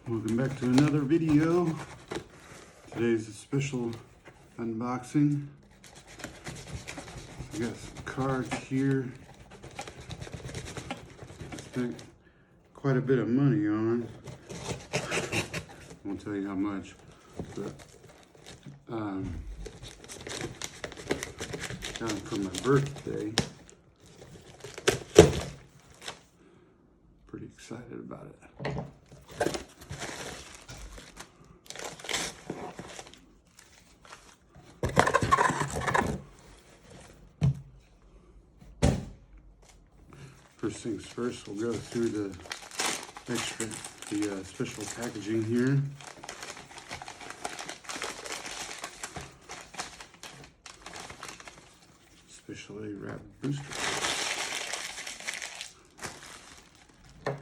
Welcome back to another video. Today's a special unboxing. I got some cards here. Spent quite a bit of money on. I won't tell you how much, but got them for my birthday. Pretty excited about it. First things first, we'll go through the special packaging here. Specially wrapped booster.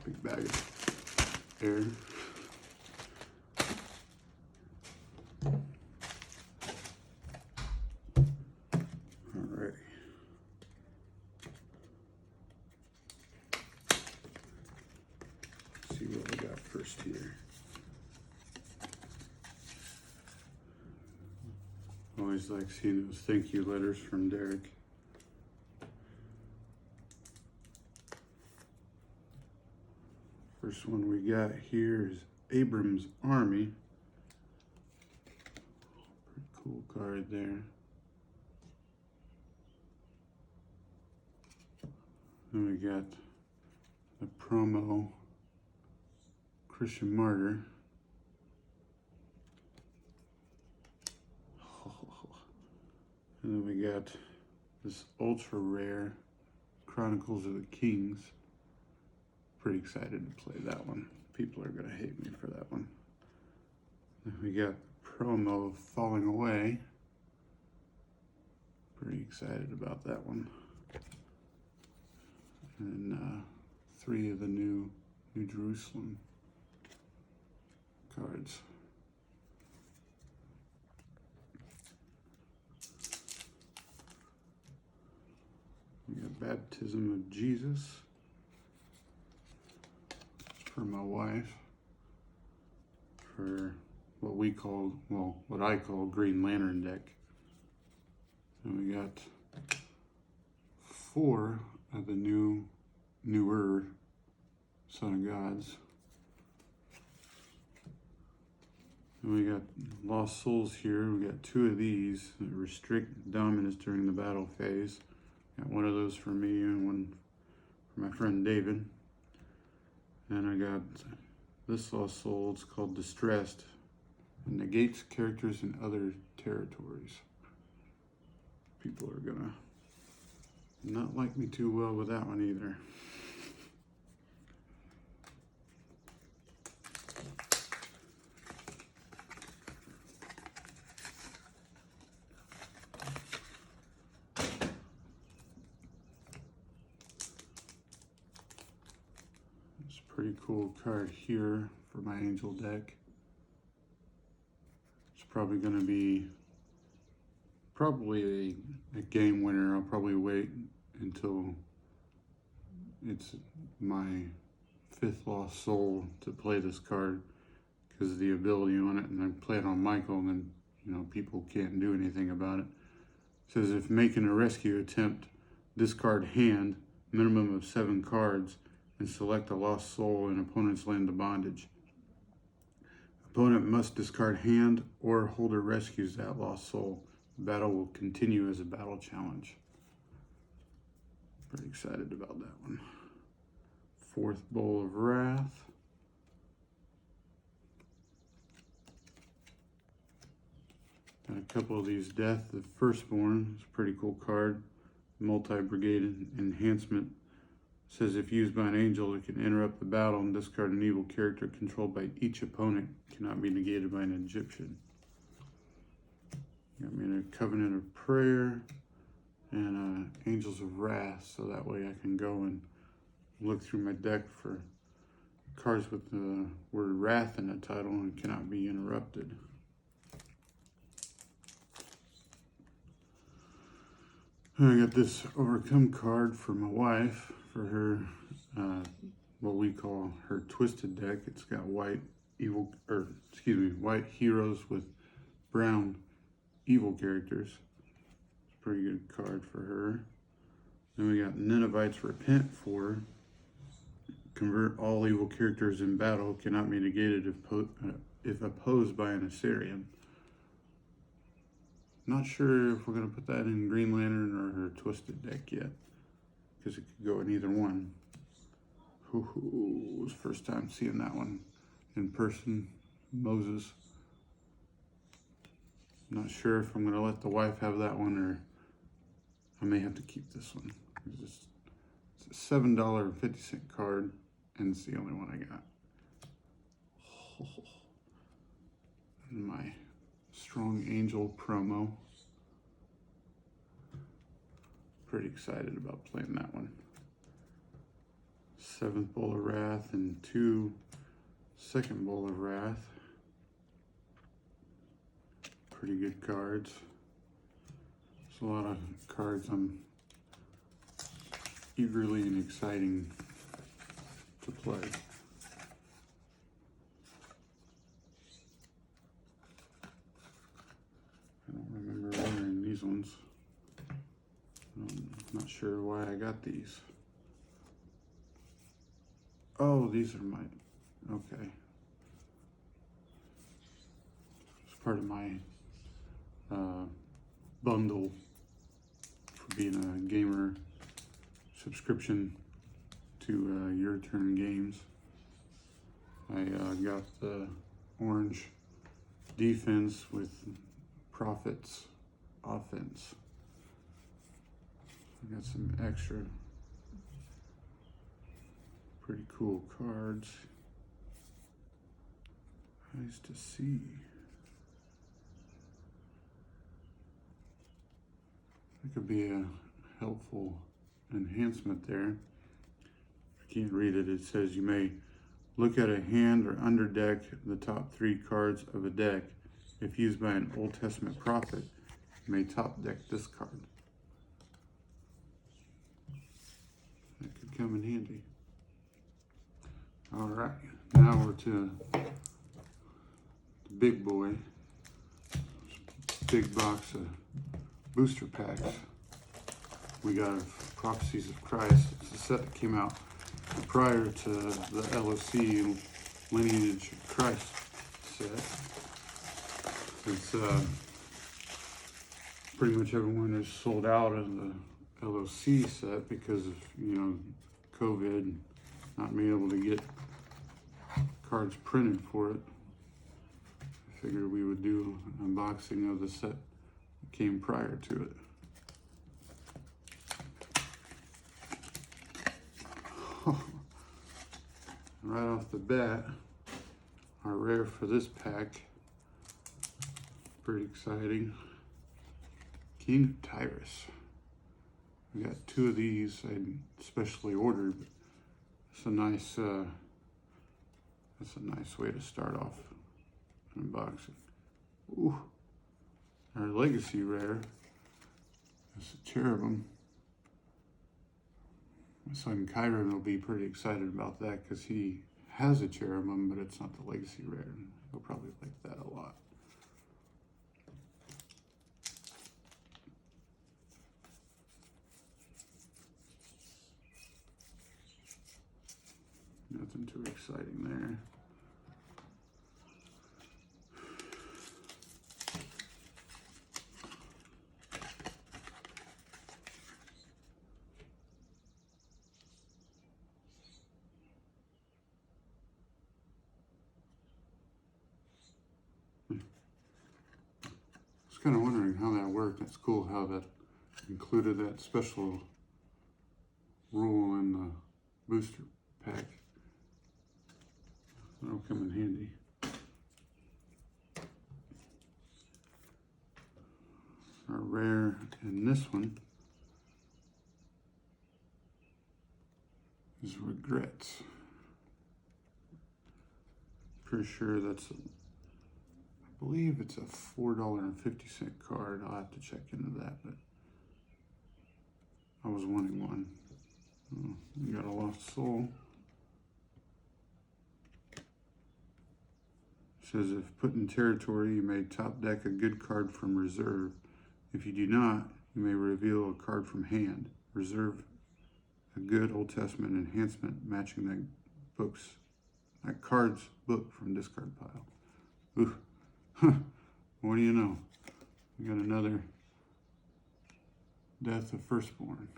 Big bag of air. Alright. See what we got first here. Always like seeing those thank you letters from Derek. First one we got here is Abram's Army. Pretty cool card there. Then we got the promo Christian Martyr. And then we got this ultra rare Chronicles of the Kings. Pretty excited to play that one. People are gonna hate me for that one. Then we got promo Falling Away. Pretty excited about that one. And 3 of the New Jerusalem cards. We got Baptism of Jesus. It's for my wife. For what I call Green Lantern deck. And we got 4 of the newer Son of Gods. And we got Lost Souls here. We got 2 of these that restrict dominance during the battle phase. Got one of those for me and one for my friend David. And I got this Lost Soul. It's called Distressed. It negates characters in other territories. People are gonna not like me too well with that one either. It's a pretty cool card here for my Angel deck. It's probably going to be a game winner. I'll probably wait until it's my 5th Lost Soul to play this card because of the ability on it, and I play it on Michael, and then people can't do anything about it. It says if making a rescue attempt, discard hand, minimum of 7 cards, and select a Lost Soul in opponent's land of bondage. Opponent must discard hand or holder rescues that Lost Soul. The battle will continue as a battle challenge. Pretty excited about that one. 4th Bowl of Wrath. Got a couple of these Death the Firstborn. It's a pretty cool card. Multi-brigade enhancement. Says if used by an angel, it can interrupt the battle and discard an evil character controlled by each opponent. Cannot be negated by an Egyptian. Got me in a Covenant of Prayer and Angels of Wrath, so that way I can go and look through my deck for cards with the word Wrath in the title and cannot be interrupted. I got this Overcome card for my wife for her, what we call her Twisted deck. It's got white white heroes with brown evil characters. It's a pretty good card for her. Then we got Ninevites Repent for convert all evil characters in battle, cannot be negated if opposed by an Assyrian. Not sure if we're going to put that in Green Lantern or her Twisted deck yet, because it could go in either one. It was first time seeing that one in person. Moses. Not sure if I'm going to let the wife have that one or I may have to keep this one. It's a $7.50 card and it's the only one I got. And my Strong Angel promo. Pretty excited about playing that one. 7th Bowl of Wrath and 2 Second Bowl of Wrath. Pretty good cards. There's a lot of cards I'm eagerly and exciting to play. I don't remember ordering these ones. I'm not sure why I got these. Oh, these are my, okay. It's part of my bundle for being a gamer subscription to Your Turn Games. I got the orange defense with Prophet's offense. I got some extra pretty cool cards. Nice to see. That could be a helpful enhancement there. If you can't read it, it says you may look at a hand or underdeck the top 3 cards of a deck. If used by an Old Testament prophet, you may top deck this card. That could come in handy. All right, now we're to the big boy. Big box of booster packs. We got Prophecies of Christ. It's a set that came out prior to the LOC Lineage of Christ set. It's pretty much everyone is sold out of the LOC set because of, COVID, not being able to get cards printed for it. I figured we would do an unboxing of the set that came prior to it. Right off the bat, our rare for this pack, pretty exciting, King Tyrus. We got 2 of these I specially ordered. It's a nice, that's a nice way to start off an unboxing. Ooh, our legacy rare is a Cherubim. My son Kyron will be pretty excited about that because he has a Cherubim, but it's not the legacy rare. He'll probably like that a lot. Nothing too exciting there. I was kind of wondering how that worked. That's cool how that included that special rule in the booster pack. That'll come in handy. Our rare in this one is Regrets. Pretty sure that's, I believe it's a $4.50 card. I'll have to check into that, but I was wanting one. We got a Lost Soul. says if put in territory, you may top deck a good card from reserve. If you do not, you may reveal a card from hand. Reserve a good Old Testament enhancement matching that card's book from discard pile. Ooh, what do you know? We got another Death of Firstborn.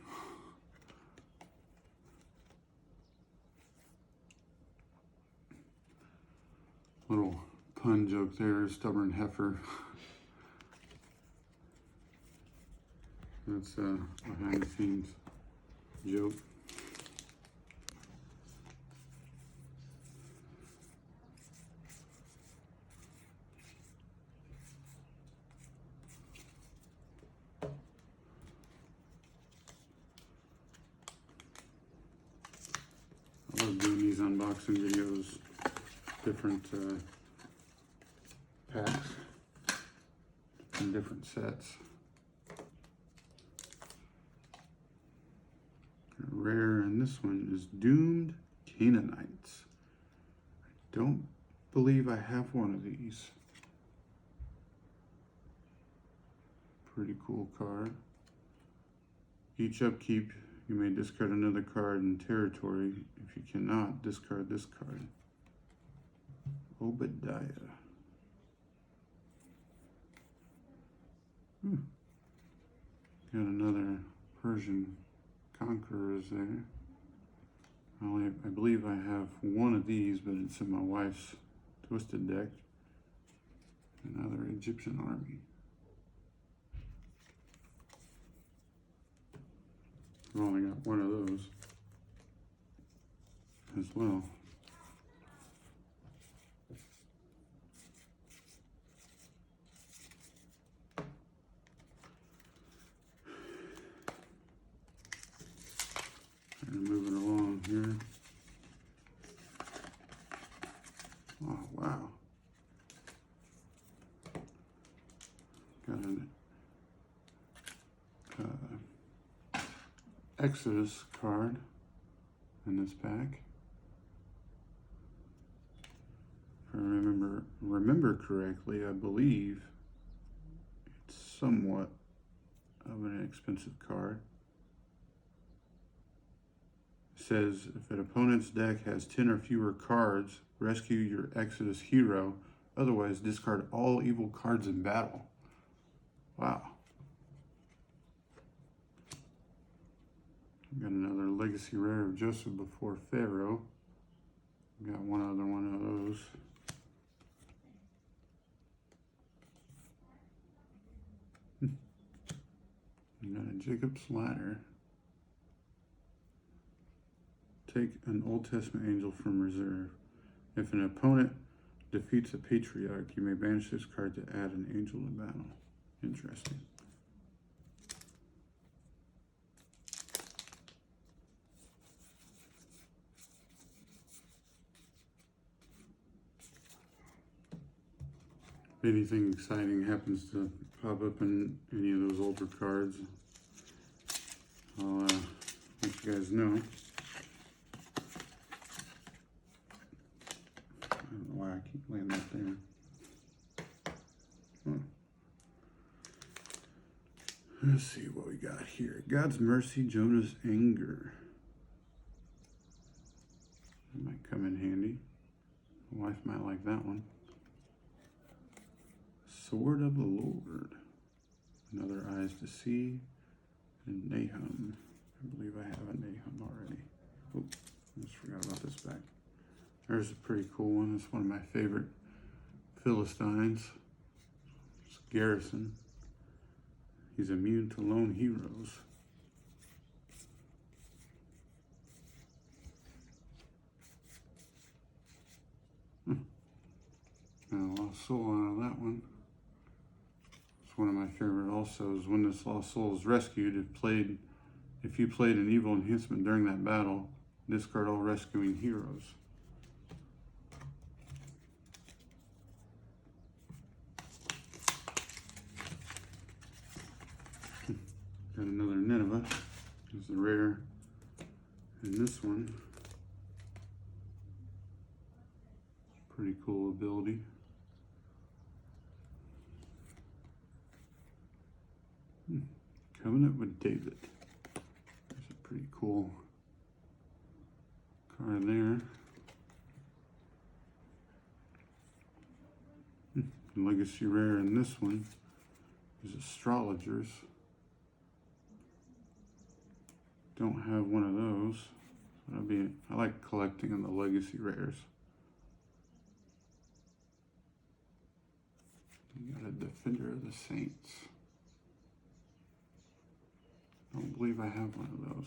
Little pun joke there, stubborn heifer. That's a behind the scenes joke. I love doing these unboxing videos, different packs and different sets. Rare, and this one is Doomed Canaanites. I don't believe I have one of these. Pretty cool card. Each upkeep, you may discard another card in territory. If you cannot, discard this card. Obadiah. Got another Persian Conquerors there. I believe I have one of these, but it's in my wife's Twisted deck. Another Egyptian army. I've only got one of those as well. And moving along here. Oh, wow. Got an Exodus card in this pack. If I remember correctly, I believe it's somewhat of an expensive card. It says if an opponent's deck has 10 or fewer cards, rescue your Exodus hero. Otherwise, discard all evil cards in battle. Wow. Got another Legacy Rare of Joseph Before Pharaoh. Got one other one of those. Got a Jacob's Ladder. Take an Old Testament angel from reserve. If an opponent defeats a patriarch, you may banish this card to add an angel to battle. Interesting. If anything exciting happens to pop up in any of those older cards, I'll let you guys know. I don't know why I keep laying that there. Oh. Let's see what we got here. God's Mercy, Jonah's Anger. That might come in handy. My wife might like that one. Sword of the Lord. Another Eyes to See. And Nahum. I believe I have a Nahum already. Oh, I just forgot about this back. There's a pretty cool one. It's one of my favorite Philistines. It's Garrison. He's immune to lone heroes. Got a lost soul out of that one. It's one of my favorite also is when this lost soul is rescued. If you played an evil enhancement during that battle, discard all rescuing heroes. Got another Nineveh. There's the rare in this one. Pretty cool ability. Covenant with David. There's a pretty cool card there. Legacy rare in this one is Astrologers. Don't have one of those. I like collecting on the legacy rares. You got a Defender of the Saints. Don't believe I have one of those.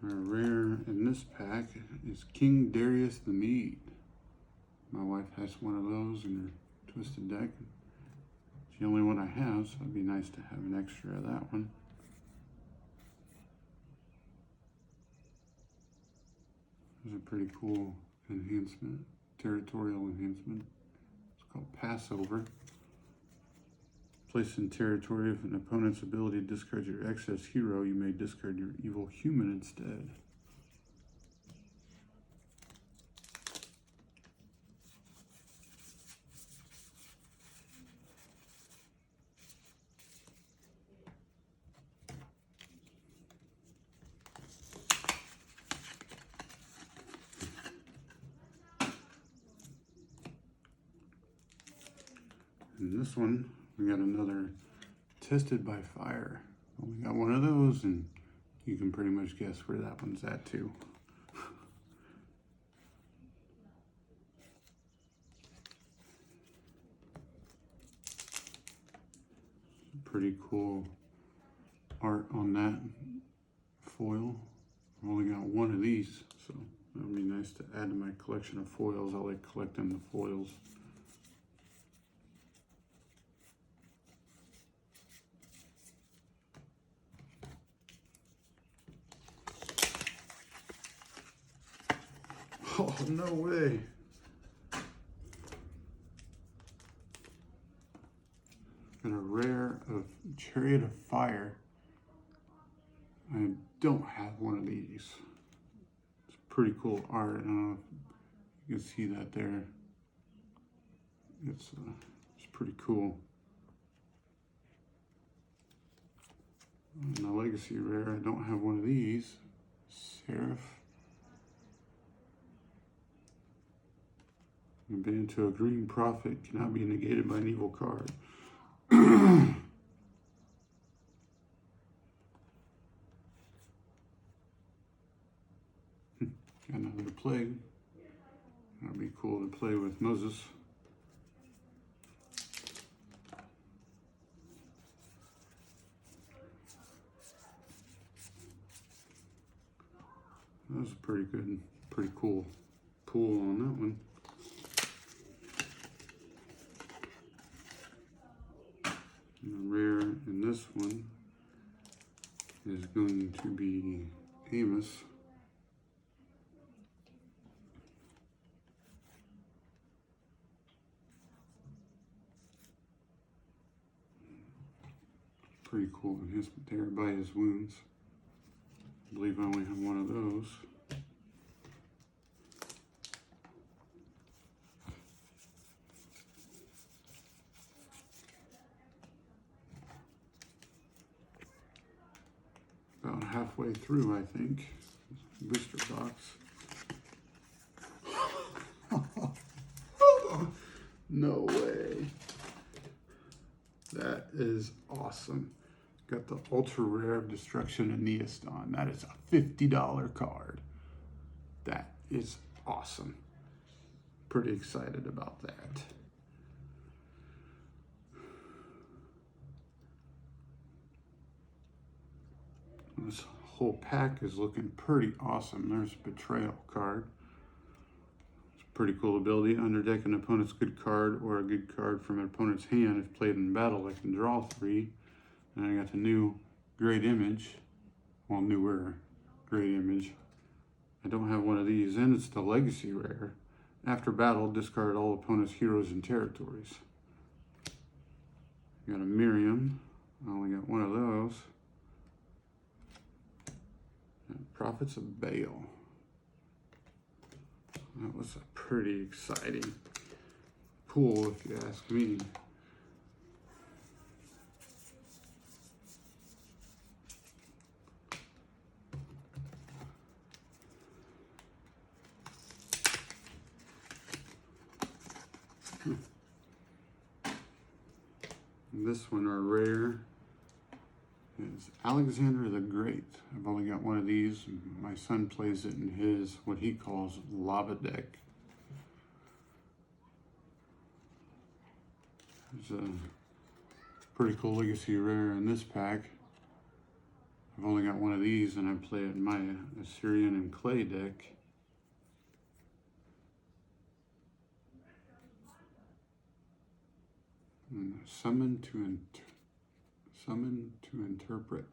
Our rare in this pack is King Darius the Mede. My wife has one of those in her Twisted deck. It's the only one I have, so it'd be nice to have an extra of that one. There's a pretty cool enhancement, territorial enhancement. It's called Passover. Place in territory, if an opponent's ability to discard your excess hero, you may discard your evil human instead. And this one, we got another Tested by Fire. Only got one of those, and you can pretty much guess where that one's at too. Pretty cool art on that foil. I've only got one of these, so it'll be nice to add to my collection of foils. I like collecting the foils. Oh, no way. Got a rare of Chariot of Fire. I don't have one of these. It's pretty cool art. I don't know if you can see that there. It's pretty cool. And the Legacy rare, I don't have one of these. Seraph. You've been into a green prophet, cannot be negated by an evil card. Got another plague. That'd be cool to play with Moses. That was pretty good, pretty cool pull on that one. And the rare in this one is going to be Amos. Pretty cool enhancement there by his wounds. I believe I only have one of those. About halfway through, I think. Booster box. No way. That is awesome. Got the ultra rare of Destruction of Neoston. That is a $50 card. That is awesome. Pretty excited about that. This whole pack is looking pretty awesome. There's a Betrayal card. It's a pretty cool ability. Underdeck an opponent's good card or a good card from an opponent's hand. If played in battle, I can draw 3. And I got the new Great Image. Well, newer Great Image. I don't have one of these, and it's the Legacy rare. After battle, discard all opponent's heroes and territories. Got a Miriam. I only got one of those. And Prophets of Baal. That was a pretty exciting pull, if you ask me. This one, our rare, is Alexander the Great. I've only got one of these. My son plays it in his, what he calls, lava deck. There's a pretty cool legacy rare in this pack. I've only got one of these, and I play it in my Assyrian and Clay deck. And summon to interpret.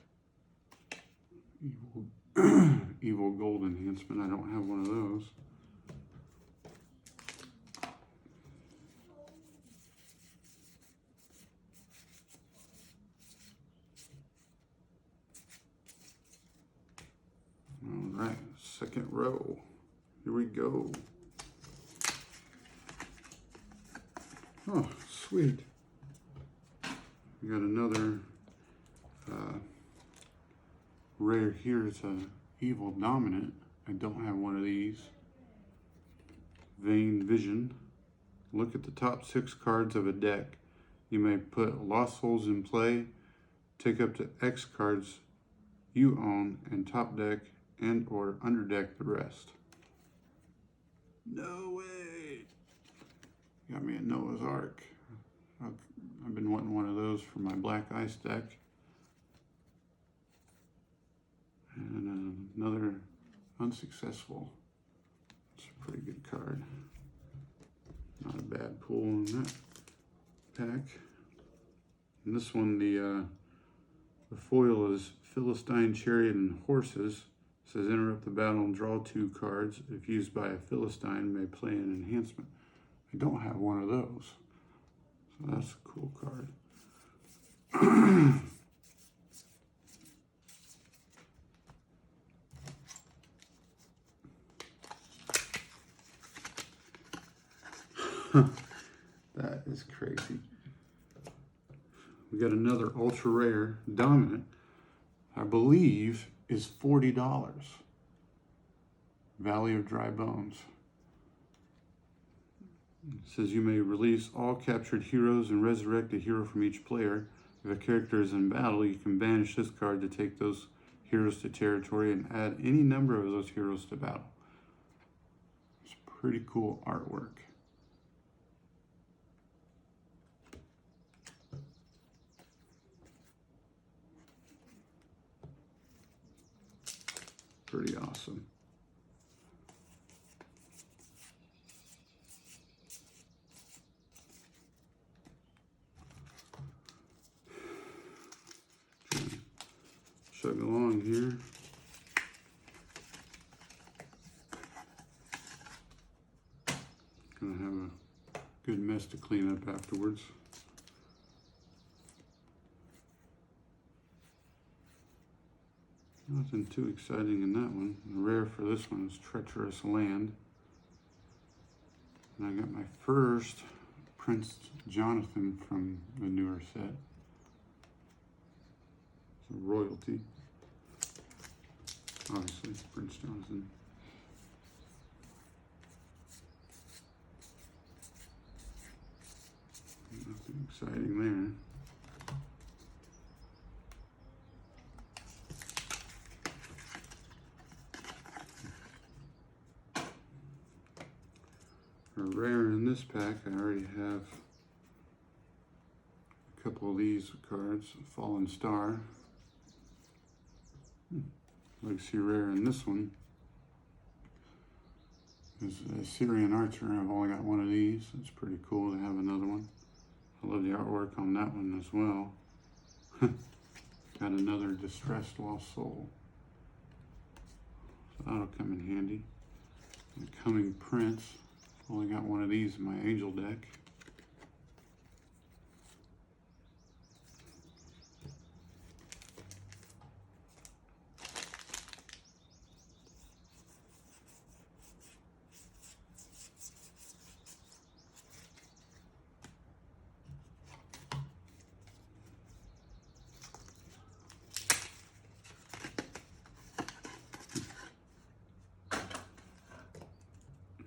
Evil gold enhancement. I don't have one of those. All right, second row. Here we go. Oh, sweet. We got another rare here. It's a evil dominant. I don't have one of these. Vain Vision. Look at the top 6 cards of a deck. You may put Lost Souls in play, take up to X cards you own, and top deck and or underdeck the rest. No way! Got me a Noah's Ark. I've been wanting one of those for my Black Ice deck. And another unsuccessful. It's a pretty good card. Not a bad pull in that pack. And this one, the foil is Philistine Chariot and Horses. It says interrupt the battle and draw 2 cards. If used by a Philistine, may play an enhancement. I don't have one of those. So that's a cool card. That is crazy. We got another ultra rare dominant. I believe is $40. Valley of Dry Bones. It says you may release all captured heroes and resurrect a hero from each player. If a character is in battle, you can banish this card to take those heroes to territory and add any number of those heroes to battle. It's pretty cool artwork. Pretty awesome. Chug along here. Gonna have a good mess to clean up afterwards. Nothing too exciting in that one. The rare for this one is Treacherous Land. And I got my first Prince Jonathan from the newer set. It's a royalty. Obviously, Prince Jonathan. Nothing exciting there. A rare in this pack, I already have a couple of these cards. Fallen Star. Legacy rare in this one is a Syrian Archer. I've only got one of these. It's pretty cool to have another one. I love the artwork on that one as well. Got another Distressed Lost Soul. So that'll come in handy. The Coming Prince. Only got one of these in my Angel deck.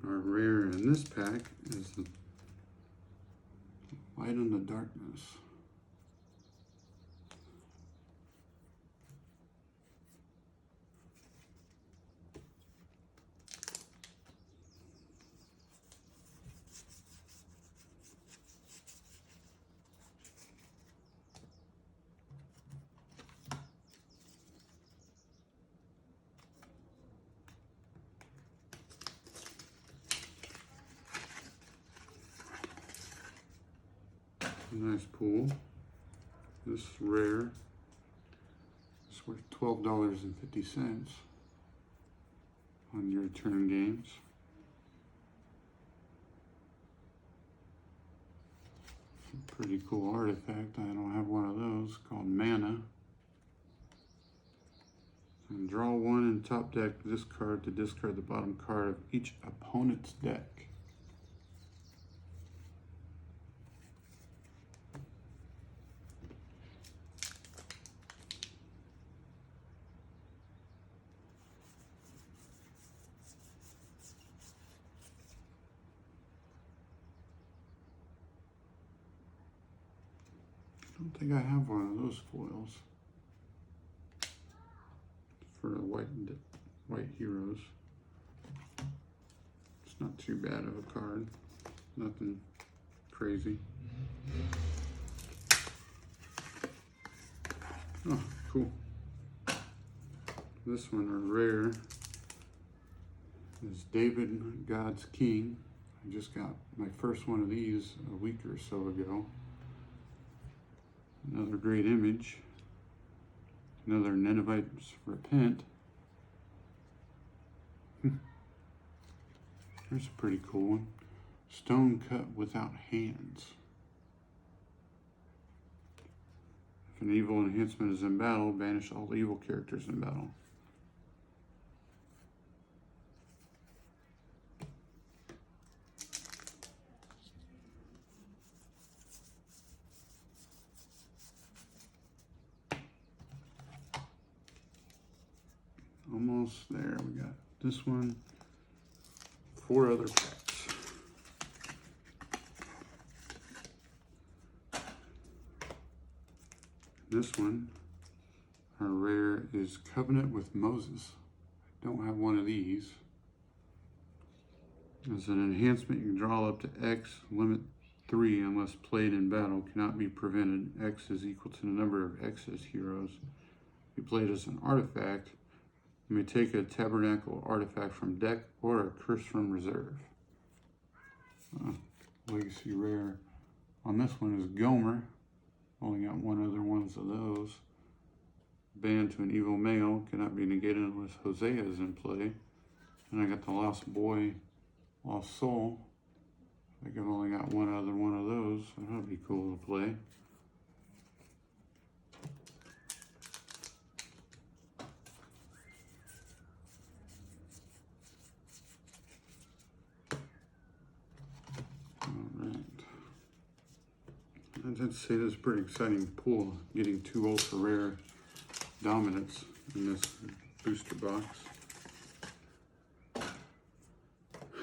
Our rare in this pack is the Light in the Darkness. Nice pool. This rare is worth $12.50 on your turn games. Pretty cool artifact. I don't have one of those, called Mana. And draw one in top deck this card to discard the bottom card of each opponent's deck. I don't think I have one of those foils for the white heroes. It's not too bad of a card, nothing crazy. Oh, cool. This one, a rare, is David, God's King. I just got my first one of these a week or so ago. Another great image. Another Ninevites Repent. Here's a pretty cool one. Stone cut without hands. If an evil enhancement is in battle, banish all evil characters in battle. Almost there. We got this one, 4 other packs. This one, our rare, is Covenant with Moses. I don't have one of these. As an enhancement, you can draw up to X, limit 3 unless played in battle, cannot be prevented. X is equal to the number of X's heroes. If you played as an artifact, you may take a Tabernacle artifact from deck or a Curse from reserve. Legacy rare on this one is Gomer. Only got one other ones of those. Banned to an evil male, cannot be negated unless Hosea is in play. And I got the Lost Boy, Lost Soul. I think I've only got one other one of those, so that would be cool to play. I'd say this is a pretty exciting pull, getting 2 ultra rare dominants in this booster box.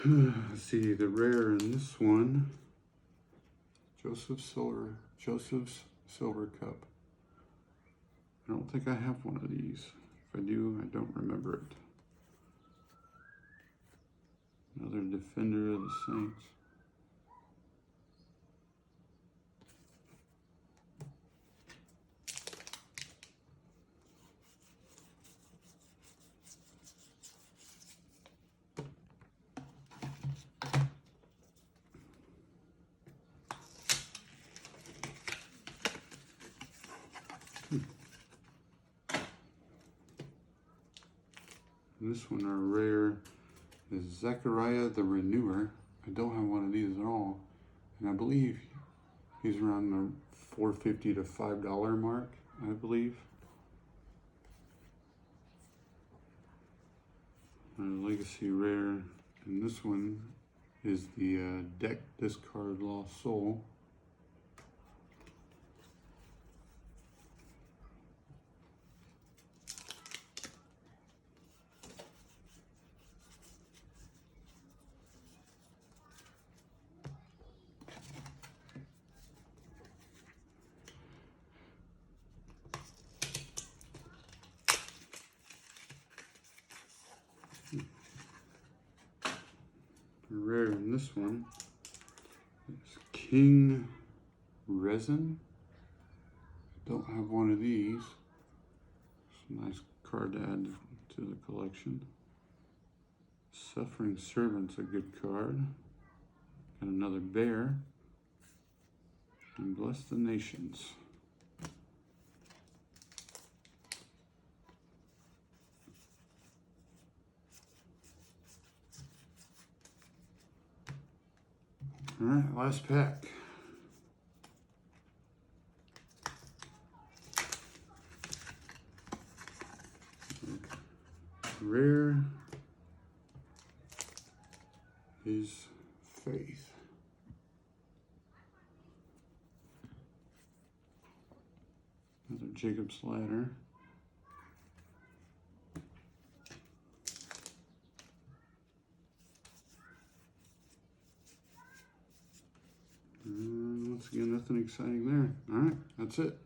Let's see, the rare in this one, Joseph's Silver Cup. I don't think I have one of these. If I do, I don't remember it. Another Defender of the Saints. This one, our rare, is Zechariah the Renewer. I don't have one of these at all. And I believe he's around the $4.50 to $5 mark, I believe. Legacy Rare, and this one is the Deck Discard Lost Soul. Rare in this one is King Resin. Don't have one of these. It's a nice card to add to the collection. Suffering Servant's a good card. Got another bear. And Bless the Nations. All right, last pack. Rare is Faith. Another Jacob's Ladder. And once again, nothing exciting there. All right, that's it.